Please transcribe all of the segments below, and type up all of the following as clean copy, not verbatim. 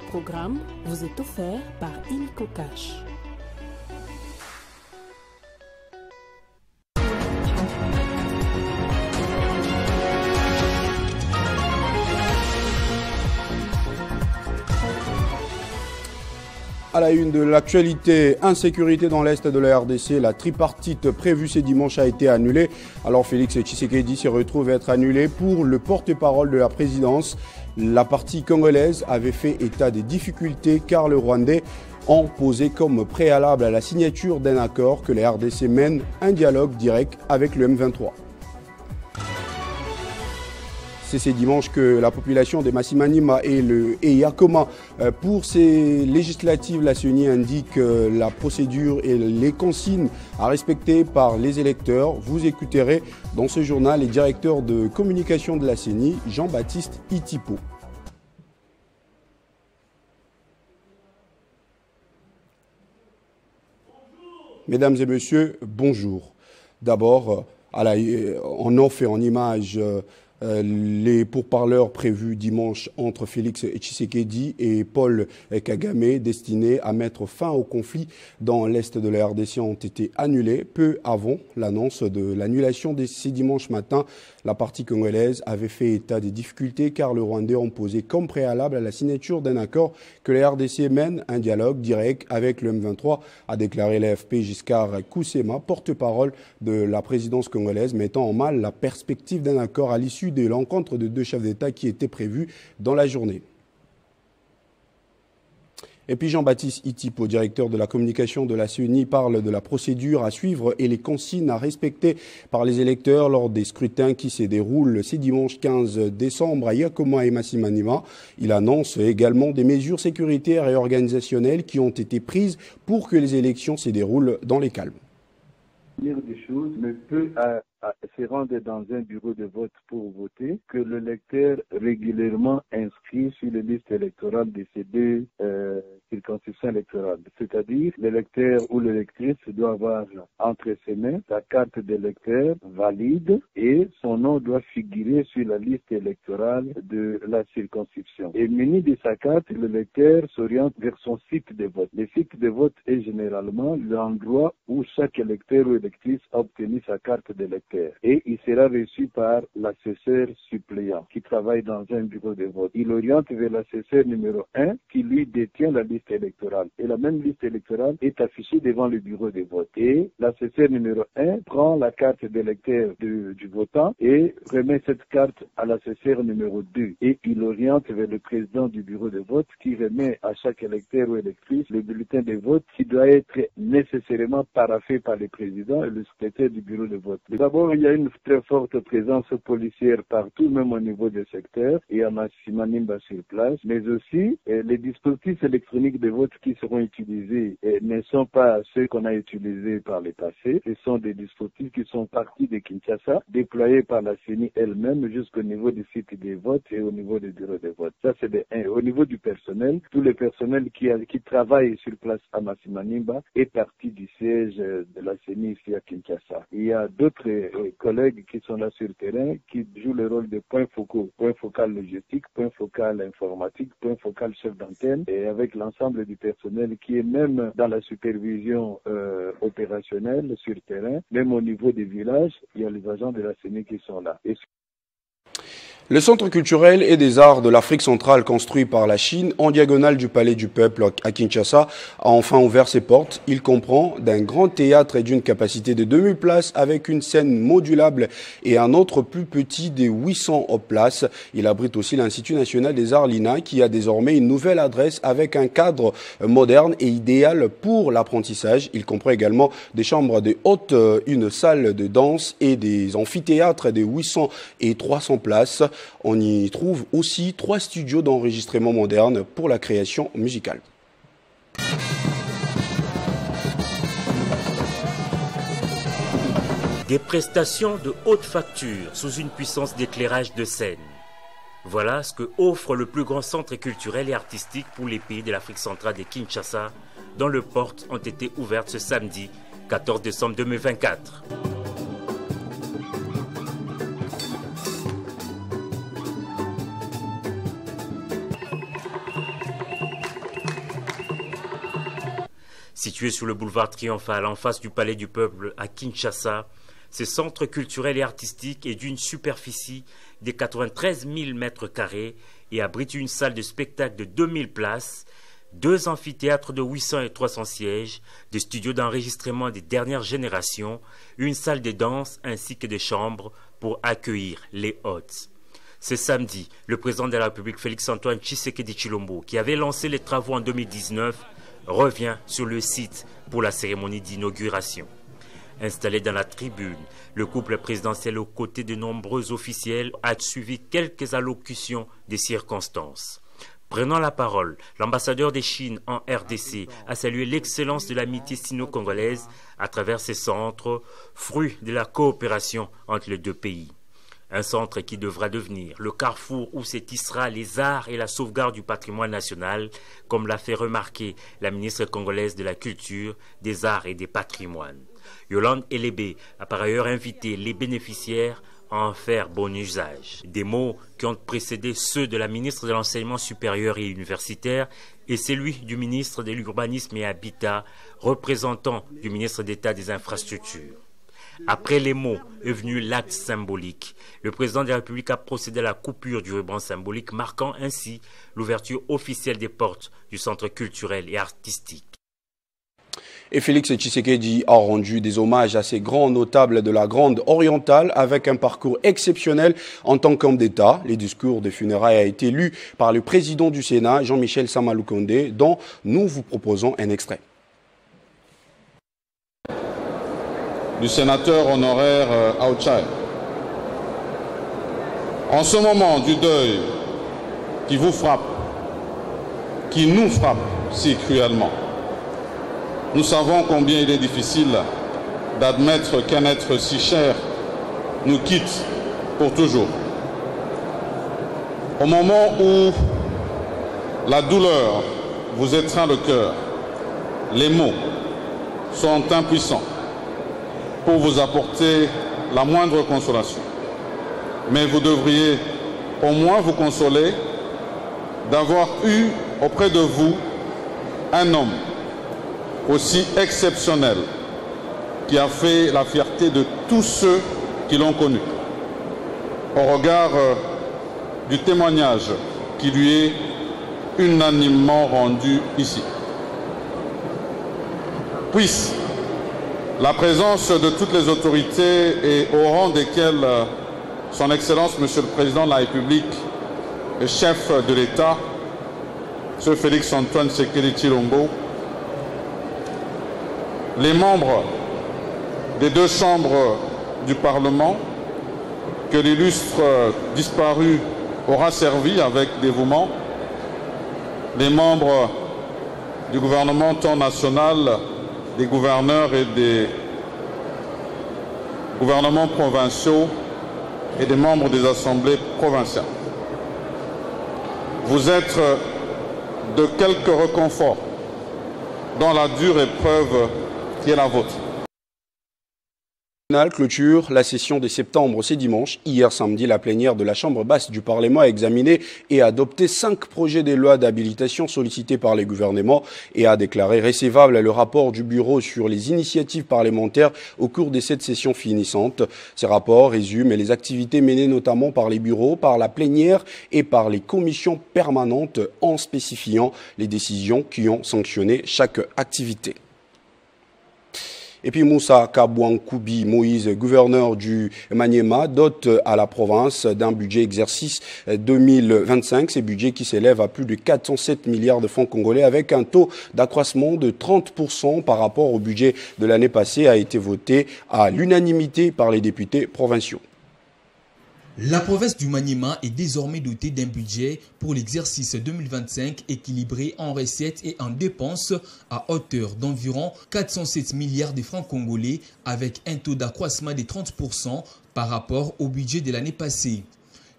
programme vous est offert par Illico Cash. À la une de l'actualité, insécurité dans l'Est de la RDC, la tripartite prévue ce dimanche a été annulée. Alors Félix Tshisekedi se retrouve être annulé pour le porte-parole de la présidence. La partie congolaise avait fait état des difficultés car le Rwandais ont posé comme préalable à la signature d'un accord que la RDC mène un dialogue direct avec le M23. C'est ce dimanche que la population de Massimanima et Yakoma, pour ces législatives, la CENI indique la procédure et les consignes à respecter par les électeurs. Vous écouterez dans ce journal les directeurs de communication de la CENI, Jean-Baptiste Itipo. Mesdames et messieurs, bonjour. D'abord, en off et en image, les pourparlers prévus dimanche entre Félix Tshisekedi et Paul Kagame destinés à mettre fin au conflit dans l'Est de la RDC ont été annulés. Peu avant l'annonce de l'annulation de ces dimanche matin, la partie congolaise avait fait état des difficultés car le Rwandais ont posé comme préalable à la signature d'un accord que la RDC mène un dialogue direct avec le M23, a déclaré l'AFP Giscard Koussema, porte-parole de la présidence congolaise, mettant en mal la perspective d'un accord à l'issue de l'encontre de deux chefs d'État qui était prévue dans la journée. Et puis Jean-Baptiste Itipo, directeur de la communication de la CENI, parle de la procédure à suivre et les consignes à respecter par les électeurs lors des scrutins qui se déroulent ce dimanche 15 décembre à Yakoma et Massimanima. Il annonce également des mesures sécuritaires et organisationnelles qui ont été prises pour que les élections se déroulent dans les calmes. Des choses ne peut se rendre dans un bureau de vote pour voter, que le lecteur régulièrement inscrit sur les listes électorales de ces deux circonscriptions électorales. C'est-à-dire, l'électeur ou l'électrice doit avoir entre ses mains sa carte d'électeur valide et son nom doit figurer sur la liste électorale de la circonscription. Et muni de sa carte, le lecteur s'oriente vers son site de vote. Le site de vote est généralement l'endroit où chaque électeur ou électrice a obtenu sa carte d'électeur. Et il sera reçu par l'assesseur suppléant qui travaille dans un bureau de vote. Il oriente vers l'assesseur numéro 1 qui lui détient la liste électorale. Et la même liste électorale est affichée devant le bureau de vote. Et l'assesseur numéro 1 prend la carte d'électeur du votant et remet cette carte à l'assesseur numéro 2. Et il oriente vers le président du bureau de vote qui remet à chaque électeur ou électrice le bulletin de vote qui doit être nécessairement paraphé par le président et le secrétaire du bureau de vote. D'abord, il y a une très forte présence policière partout, même au niveau des secteurs, et à Massimanimba sur place, mais aussi les dispositifs électroniques de vote qui seront utilisés ne sont pas ceux qu'on a utilisés par le passé. Ce sont des dispositifs qui sont partis de Kinshasa, déployés par la CENI elle-même jusqu'au niveau du site de vote et au niveau des bureaux de vote. Ça, c'est au niveau du personnel, tout le personnel qui travaille sur place à Massimanimba est parti du siège de la CENI ici à Kinshasa. Il y a d'autres collègues qui sont là sur le terrain, qui jouent le rôle de point focaux, point focal logistique, point focal informatique, point focal chef d'antenne, et avec l'ensemble du personnel qui est même dans la supervision opérationnelle sur le terrain, même au niveau des villages, il y a les agents de la CENI qui sont là. Le centre culturel et des arts de l'Afrique centrale construit par la Chine en diagonale du Palais du Peuple à Kinshasa a enfin ouvert ses portes. Il comprend d'un grand théâtre et d'une capacité de 2000 places avec une scène modulable et un autre plus petit de 800 places. Il abrite aussi l'Institut national des arts l'INA qui a désormais une nouvelle adresse avec un cadre moderne et idéal pour l'apprentissage. Il comprend également des chambres de haute, une salle de danse et des amphithéâtres de 800 et 300 places. On y trouve aussi 3 studios d'enregistrement modernes pour la création musicale. Des prestations de haute facture sous une puissance d'éclairage de scène. Voilà ce que offre le plus grand centre culturel et artistique pour les pays de l'Afrique centrale de Kinshasa, dont les portes ont été ouvertes ce samedi 14 décembre 2024. Situé sur le boulevard Triomphal, en face du Palais du Peuple à Kinshasa, ce centre culturel et artistique est d'une superficie de 93 000 mètres carrés et abrite une salle de spectacle de 2000 places, 2 amphithéâtres de 800 et 300 sièges, des studios d'enregistrement des dernières générations, une salle de danse ainsi que des chambres pour accueillir les hôtes. Ce samedi, le président de la République Félix-Antoine Tshisekedi Tshilombo, qui avait lancé les travaux en 2019, revient sur le site pour la cérémonie d'inauguration. Installé dans la tribune, le couple présidentiel aux côtés de nombreux officiels a suivi quelques allocutions des circonstances. Prenant la parole, l'ambassadeur de Chine en RDC a salué l'excellence de l'amitié sino-congolaise à travers ces centres, fruit de la coopération entre les deux pays. Un centre qui devra devenir le carrefour où se tissera les arts et la sauvegarde du patrimoine national, comme l'a fait remarquer la ministre congolaise de la Culture, des Arts et des Patrimoines. Yolande Elébé a par ailleurs invité les bénéficiaires à en faire bon usage. Des mots qui ont précédé ceux de la ministre de l'Enseignement supérieur et universitaire et celui du ministre de l'Urbanisme et Habitat, représentant du ministre d'État des Infrastructures. Après les mots est venu l'acte symbolique. Le président de la République a procédé à la coupure du ruban symbolique, marquant ainsi l'ouverture officielle des portes du centre culturel et artistique. Et Félix Tshisekedi a rendu des hommages à ces grands notables de la Grande Orientale avec un parcours exceptionnel en tant qu'homme d'État. Les discours des funérailles a été lu par le président du Sénat, Jean-Michel Samaloukonde, dont nous vous proposons un extrait. Du sénateur honoraire Aouchai. En ce moment du deuil qui vous frappe, qui nous frappe si cruellement, nous savons combien il est difficile d'admettre qu'un être si cher nous quitte pour toujours. Au moment où la douleur vous étreint le cœur, les mots sont impuissants pour vous apporter la moindre consolation. Mais vous devriez au moins vous consoler d'avoir eu auprès de vous un homme aussi exceptionnel qui a fait la fierté de tous ceux qui l'ont connu. Au regard du témoignage qui lui est unanimement rendu ici. Puisse la présence de toutes les autorités et au rang desquelles son Excellence, Monsieur le Président de la République et chef de l'État, M. Félix-Antoine Tshisekedi Tshilombo, les membres des 2 chambres du Parlement que l'illustre disparu aura servi avec dévouement, les membres du gouvernement tant national, des gouverneurs et des gouvernements provinciaux et des membres des assemblées provinciales. Vous êtes de quelque réconfort dans la dure épreuve qui est la vôtre. Clôture la session de septembre ce dimanche. Hier samedi, la plénière de la Chambre basse du Parlement a examiné et adopté 5 projets de loi d'habilitation sollicités par les gouvernements et a déclaré recevable le rapport du Bureau sur les initiatives parlementaires au cours de cette session finissante. Ces rapports résument les activités menées notamment par les bureaux, par la plénière et par les commissions permanentes en spécifiant les décisions qui ont sanctionné chaque activité. Et puis Moussa Kabouankoubi Moïse, gouverneur du Maniema, dote à la province d'un budget exercice 2025. Ces budgets qui s'élèvent à plus de 407 milliards de francs congolais avec un taux d'accroissement de 30% par rapport au budget de l'année passée a été voté à l'unanimité par les députés provinciaux. La province du Maniema est désormais dotée d'un budget pour l'exercice 2025 équilibré en recettes et en dépenses à hauteur d'environ 407 milliards de francs congolais avec un taux d'accroissement de 30% par rapport au budget de l'année passée.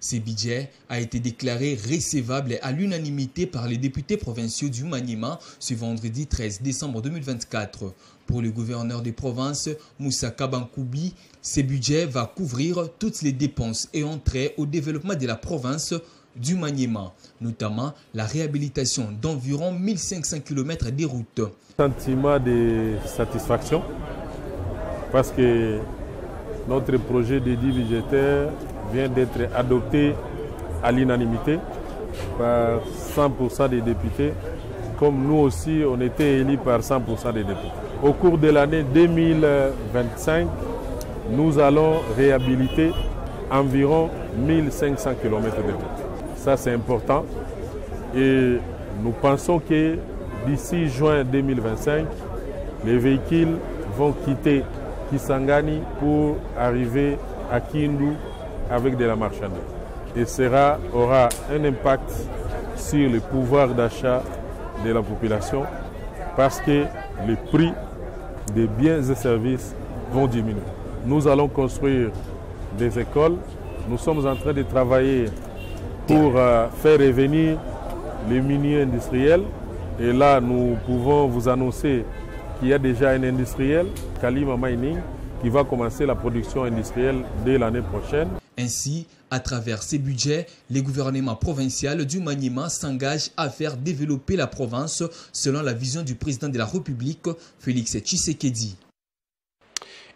Ce budget a été déclaré recevable à l'unanimité par les députés provinciaux du Maniema ce vendredi 13 décembre 2024. Pour le gouverneur des provinces, Moussa Kabouankoubi, ce budget va couvrir toutes les dépenses et trait au développement de la province du Maniema, notamment la réhabilitation d'environ 1500 km des routes. Sentiment de satisfaction parce que notre projet de dit budgétaire vient d'être adopté à l'unanimité par 100% des députés, comme nous aussi on était élus par 100% des députés. Au cours de l'année 2025, nous allons réhabiliter environ 1500 km de route. Ça c'est important et nous pensons que d'ici juin 2025, les véhicules vont quitter Kisangani pour arriver à Kindu avec de la marchandise. Et aura un impact sur le pouvoir d'achat de la population parce que les prix des biens et services vont diminuer. Nous allons construire des écoles. Nous sommes en train de travailler pour faire revenir les miniers industriels. Et là, nous pouvons vous annoncer qu'il y a déjà un industriel, Kalima Mining, qui va commencer la production industrielle dès l'année prochaine. Ainsi, à travers ces budgets, les gouvernements provinciaux du Maniema s'engagent à faire développer la province selon la vision du président de la République, Félix Tshisekedi.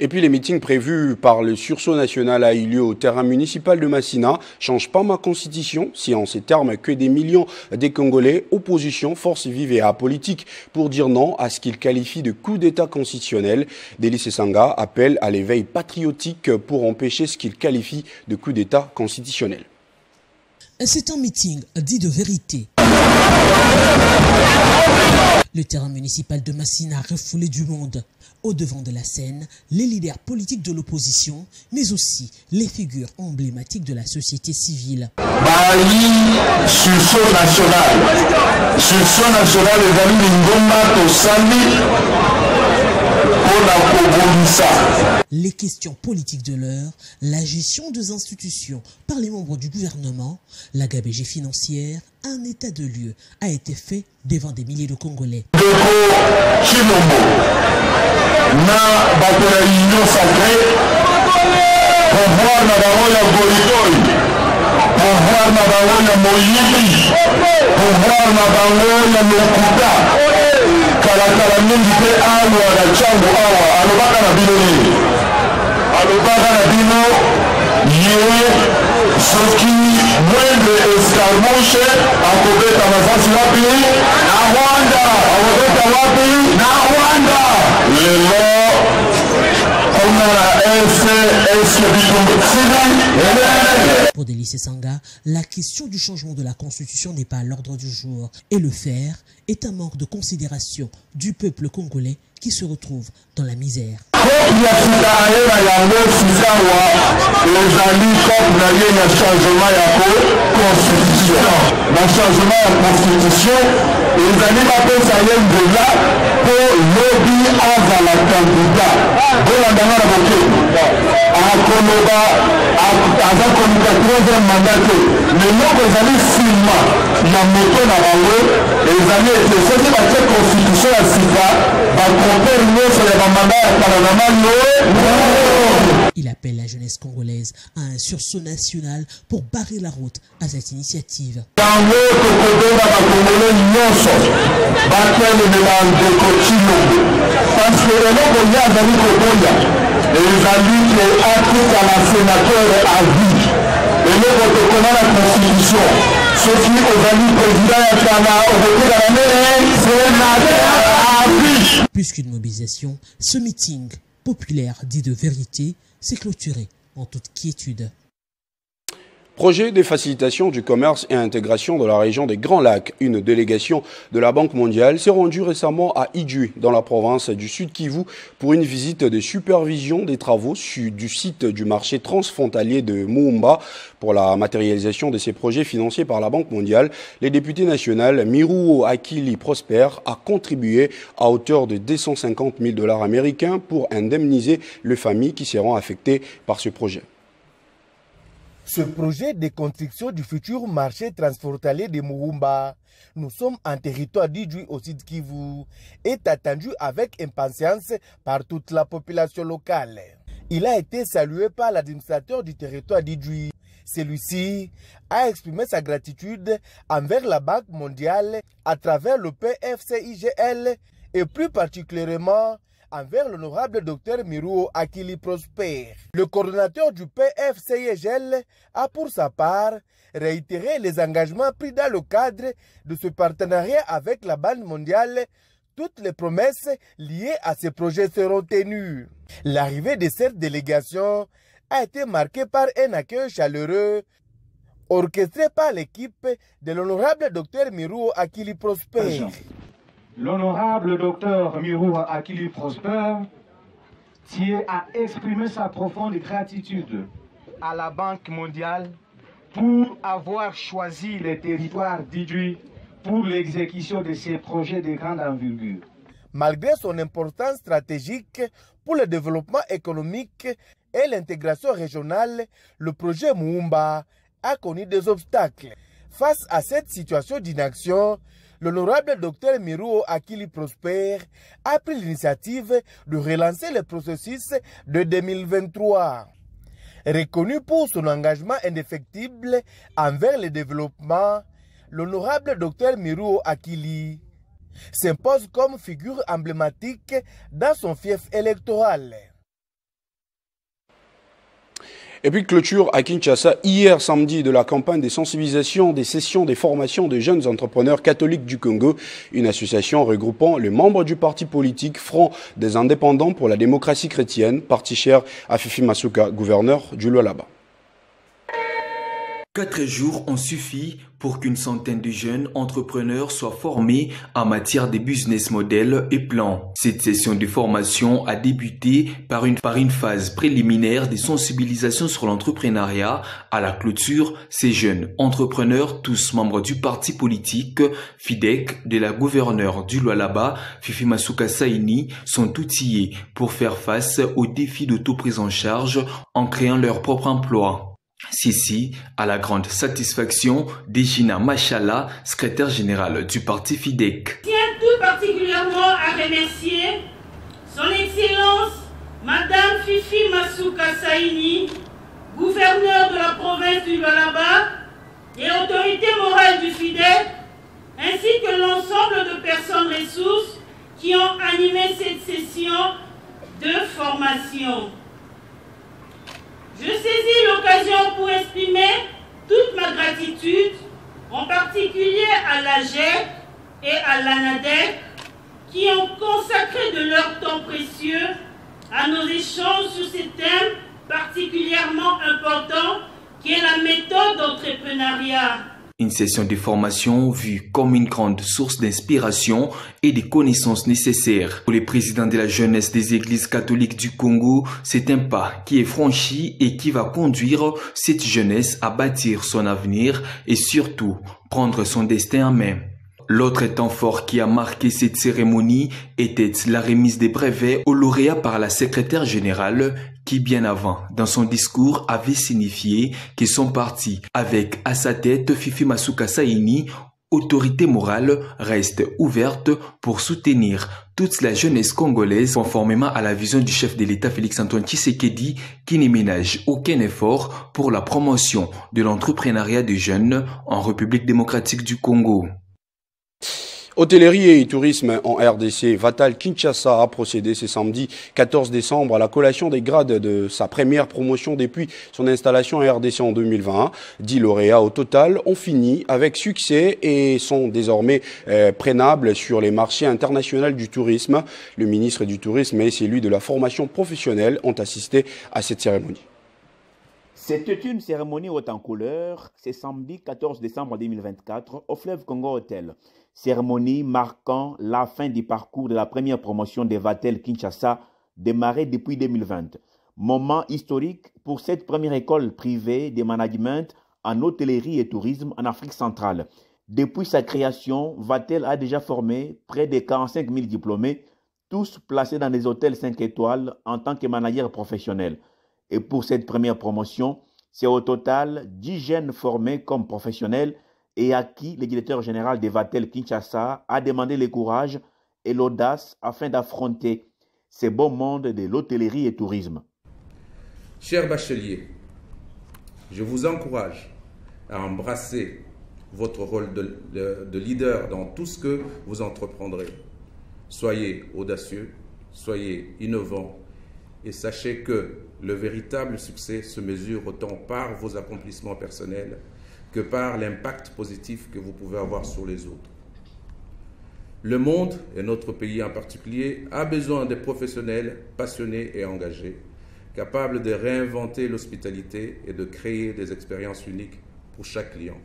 Et puis les meetings prévus par le sursaut national a eu lieu au terrain municipal de Massina. Change pas ma constitution, si en ces termes que des millions des Congolais, opposition, force vive et apolitique, pour dire non à ce qu'ils qualifient de coup d'État constitutionnel. Délice Sanga appelle à l'éveil patriotique pour empêcher ce qu'ils qualifient de coup d'État constitutionnel. C'est un meeting dit de vérité. Le terrain municipal de Massina a refoulé du monde. Au devant de la scène, les leaders politiques de l'opposition, mais aussi les figures emblématiques de la société civile. Sursaut national, les amis Lingomba, Tosali, les questions politiques de l'heure, la gestion des institutions par les membres du gouvernement, la gabegie financière, un état de lieu a été fait devant des milliers de Congolais. Kalakala mingi pe awa na changu awa alobaka na bino nini alobaka na bino ye soki mwende escarmouche akobeta masasi wapi na Rwanda akobeta wapi na Rwanda lelo kuna na ese bitumbu sidi. Pour Délice Sanga, la question du changement de la constitution n'est pas à l'ordre du jour et le faire est un manque de considération du peuple congolais qui se retrouve dans la misère. Il appelle la jeunesse congolaise à un sursaut national pour barrer la route à cette initiative. Plus qu'une mobilisation, ce meeting populaire dit de vérité s'est clôturé en toute quiétude. Projet de facilitation du commerce et intégration de la région des Grands Lacs. Une délégation de la Banque mondiale s'est rendue récemment à Idjoué, dans la province du Sud Kivu, pour une visite de supervision des travaux du site du marché transfrontalier de Moumba. Pour la matérialisation de ces projets financés par la Banque mondiale, les députés nationaux Miruo Akili Prosper a contribué à hauteur de 250 000 $ américains pour indemniser les familles qui seront affectées par ce projet. Ce projet de construction du futur marché transfrontalier de Moumba, nous sommes en territoire d'Idjoué au Sud Kivu, est attendu avec impatience par toute la population locale. Il a été salué par l'administrateur du territoire d'Idjoué, Celui-ci a exprimé sa gratitude envers la Banque mondiale à travers le PFCIGL et plus particulièrement envers l'honorable Dr Miruo Akili Prosper. Le coordonnateur du PFCIGL a pour sa part réitéré les engagements pris dans le cadre de ce partenariat avec la Banque mondiale. Toutes les promesses liées à ces projets seront tenues. L'arrivée de cette délégation a été marquée par un accueil chaleureux orchestré par l'équipe de l'honorable Dr Miruo Akili Prosper. L'honorable Dr Miruo Akili Prosper tient à exprimer sa profonde gratitude à la Banque mondiale pour avoir choisi les territoires d'Idjwi pour l'exécution de ces projets de grande envergure. Malgré son importance stratégique pour le développement économique et l'intégration régionale, le projet Muumba a connu des obstacles. Face à cette situation d'inaction, l'honorable Dr Miruo Akili Prosper a pris l'initiative de relancer le processus de 2023. Reconnu pour son engagement indéfectible envers le développement, l'honorable Dr Miruo Akili s'impose comme figure emblématique dans son fief électoral. Et puis clôture à Kinshasa hier samedi de la campagne de sensibilisation des sessions des formations de jeunes entrepreneurs catholiques du Congo, une association regroupant les membres du parti politique Front des indépendants pour la démocratie chrétienne, parti cher à Fifi Masuka, gouverneur du Lualaba. 4 jours ont suffi pour qu'une centaine de jeunes entrepreneurs soient formés en matière de business model et plans. Cette session de formation a débuté par une phase préliminaire de sensibilisation sur l'entrepreneuriat. À la clôture, ces jeunes entrepreneurs, tous membres du parti politique FIDEC de la gouverneure du Lualaba, Fifi Masuka Saini, sont outillés pour faire face aux défis d'autoprise en charge en créant leur propre emploi. Ceci à la grande satisfaction d'Egina Machala, secrétaire générale du parti FIDEC. Je tiens tout particulièrement à remercier son Excellence Madame Fifi Masuka Saini, gouverneure de la province du Lualaba et autorité morale du FIDEC, ainsi que l'ensemble de personnes ressources qui ont animé cette session de formation. Je saisis l'occasion pour exprimer toute ma gratitude, en particulier à l'AGEC et à l'ANADEC, qui ont consacré de leur temps précieux à nos échanges sur ces thèmes particulièrement importants, qui est la méthode d'entrepreneuriat. Une session de formation vue comme une grande source d'inspiration et des connaissances nécessaires. Pour les présidents de la jeunesse des églises catholiques du Congo, c'est un pas qui est franchi et qui va conduire cette jeunesse à bâtir son avenir et surtout prendre son destin en main. L'autre temps fort qui a marqué cette cérémonie était la remise des brevets aux lauréats par la secrétaire générale qui, bien avant, dans son discours, avait signifié que son parti, avec à sa tête Fifi Masuka Saini, autorité morale, reste ouverte pour soutenir toute la jeunesse congolaise conformément à la vision du chef de l'État Félix-Antoine Tshisekedi qui ne ménage aucun effort pour la promotion de l'entrepreneuriat des jeunes en République démocratique du Congo. Hôtellerie et tourisme en RDC, Vatal Kinshasa a procédé ce samedi 14 décembre à la collation des grades de sa première promotion depuis son installation en RDC en 2020. 10 lauréats au total ont fini avec succès et sont désormais prenables sur les marchés internationaux du tourisme. Le ministre du Tourisme et celui de la formation professionnelle ont assisté à cette cérémonie. C'était une cérémonie haute en couleur, c'est samedi 14 décembre 2024 au Fleuve Congo Hotel. Cérémonie marquant la fin du parcours de la première promotion des Vatel Kinshasa démarrée depuis 2020. Moment historique pour cette première école privée de management en hôtellerie et tourisme en Afrique centrale. Depuis sa création, Vatel a déjà formé près de 45 000 diplômés, tous placés dans des hôtels 5 étoiles en tant que managers professionnels. Et pour cette première promotion, c'est au total 10 jeunes formés comme professionnels et à qui le directeur général de Vatel Kinshasa a demandé le courage et l'audace afin d'affronter ce beau monde de l'hôtellerie et tourisme. Chers bacheliers, Je vous encourage à embrasser votre rôle de leader dans tout ce que vous entreprendrez. Soyez audacieux, soyez innovants et sachez que le véritable succès se mesure autant par vos accomplissements personnels que par l'impact positif que vous pouvez avoir sur les autres. Le monde, et notre pays en particulier, a besoin de professionnels passionnés et engagés, capables de réinventer l'hospitalité et de créer des expériences uniques pour chaque client.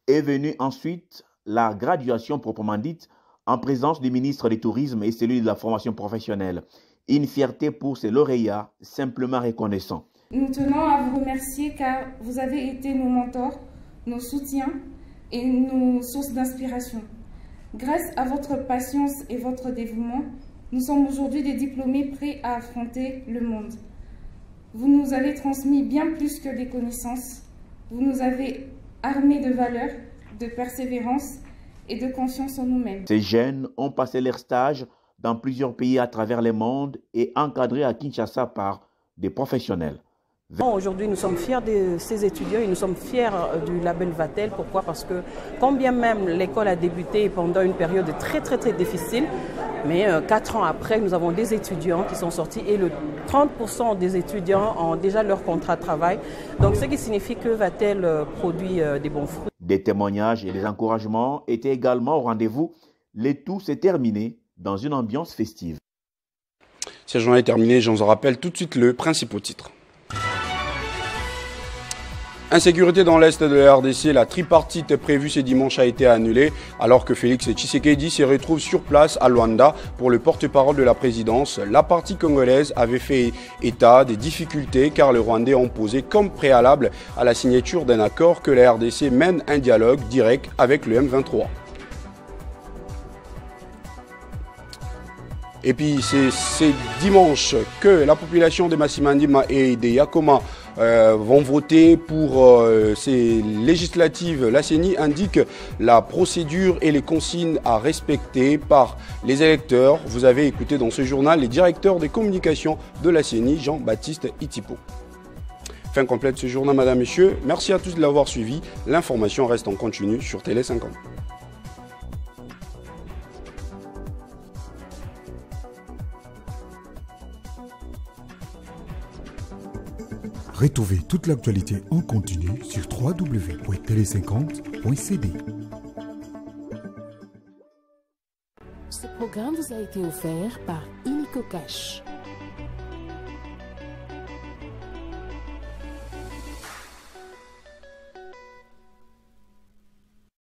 Est venue ensuite la graduation proprement dite en présence du ministre du Tourisme et celui de la formation professionnelle. Une fierté pour ces lauréats simplement reconnaissants. Nous tenons à vous remercier car vous avez été nos mentors, nos soutiens et nos sources d'inspiration. Grâce à votre patience et votre dévouement, nous sommes aujourd'hui des diplômés prêts à affronter le monde. Vous nous avez transmis bien plus que des connaissances. Vous nous avez armés de valeurs, de persévérance et de confiance en nous-mêmes. Ces jeunes ont passé leur stage dans plusieurs pays à travers le monde et encadrés à Kinshasa par des professionnels. Aujourd'hui, nous sommes fiers de ces étudiants et nous sommes fiers du label Vatel. Pourquoi? Parce que quand bien même l'école a débuté pendant une période très difficile, mais 4 ans après, nous avons des étudiants qui sont sortis et le 30% des étudiants ont déjà leur contrat de travail. Donc, ce qui signifie que Vatel produit des bons fruits. Des témoignages et des encouragements étaient également au rendez-vous. Le tout s'est terminé dans une ambiance festive. Cette journée est terminée, je vous rappelle tout de suite le principal titre. Insécurité dans l'Est de la RDC, la tripartite prévue ce dimanche a été annulée alors que Félix Tshisekedi se retrouve sur place à Luanda pour le porte-parole de la présidence. La partie congolaise avait fait état des difficultés car le Rwandais ont posé comme préalable à la signature d'un accord que la RDC mène un dialogue direct avec le M23. Et puis c'est dimanche que la population de Massimandima et de Yakoma vont voter pour ces législatives. La CENI indique la procédure et les consignes à respecter par les électeurs. Vous avez écouté dans ce journal les directeurs de communication de la CENI, Jean-Baptiste Itipo. Fin complète de ce journal, madame, messieurs. Merci à tous de l'avoir suivi. L'information reste en continu sur Télé 50. Retrouvez toute l'actualité en continu sur www.tele50.cd. Ce programme vous a été offert par Illico Cash.